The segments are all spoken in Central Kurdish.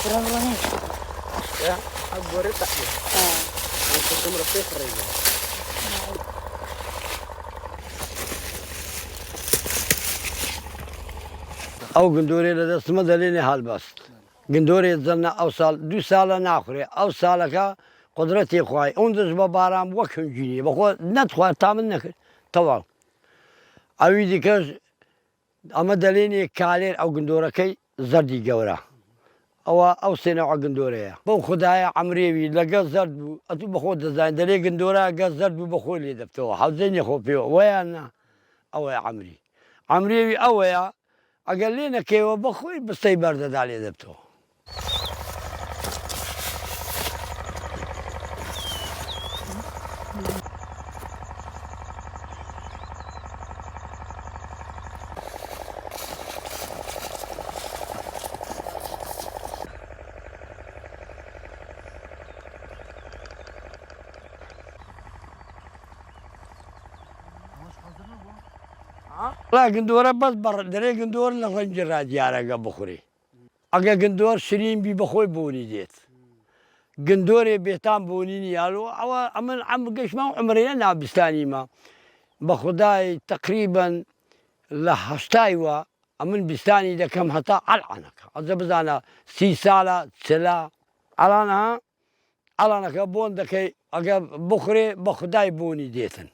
برهواني يا أبوري تأكل أنت تمر في خريجة او گندوری لدست مدلینی حال بس گندوری زنه او سال 2 سال ناخوری او سال که قدرتی خوای اون دش با بارام وکن جینی بخو نتخواه تامن نکر طوال اوی دیکش اما دلینی کالیر او گندوره کی زردی جورا او سنه او گندوره بو خدای عمریوی لگا زرد بو اتو بخو دزاین دلی گندوره گا زرد بو بخو لی دفتو حوزینی خو پیو ویانا او يا عمري او يا اقل لنا كيو بخوي بس برد علي ذبته لا قندوره بس بر دري قندور لغنجر جارة بخوري اگه قندور شرين بي بخوي بوني ديت قندوري بيتام بونيني يالو او امن عم قش ما عمري انا بستاني ما بخداي تقريبا لهشتايوا امن بستاني ده كم هتا علعنك ازبزانا 6 سالة سلا علانها علانك بون دكي اگه بخوري بخداي بوني ديتن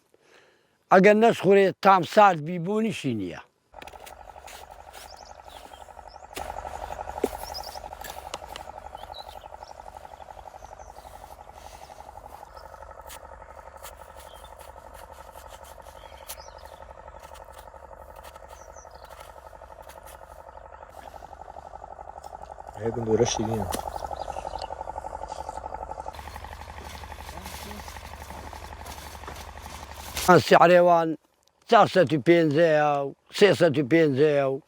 اگه نسخوري تام سال بيبوني شينيا هي قندورة شيرين السعريوان 450 650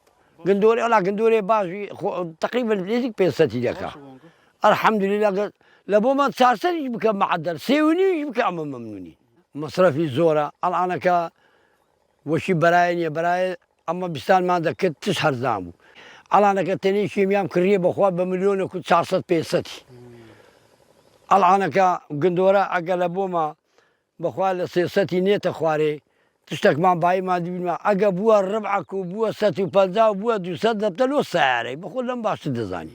قندوري ولا قندوري باجي تقريبا ليزك بيستي لك الحمد لله لابو ما تسارسل يجبك معدل سيوني يجبك عم ممنوني مصرفي زورة الآن كا وشي براين يا براي اما بستان ما ذكرت تشهر زامو الآن كا تنيشي ميام كريه بخوا بمليون كنت 450 الآن كا قندورة اقل ابو ما بخوا سيستي نيت خواري تشتك مع باي ما دي ما اقا بوا ربعك وبوا 150 وبوا 200 بتلو سعري بقول لهم باش تدزاني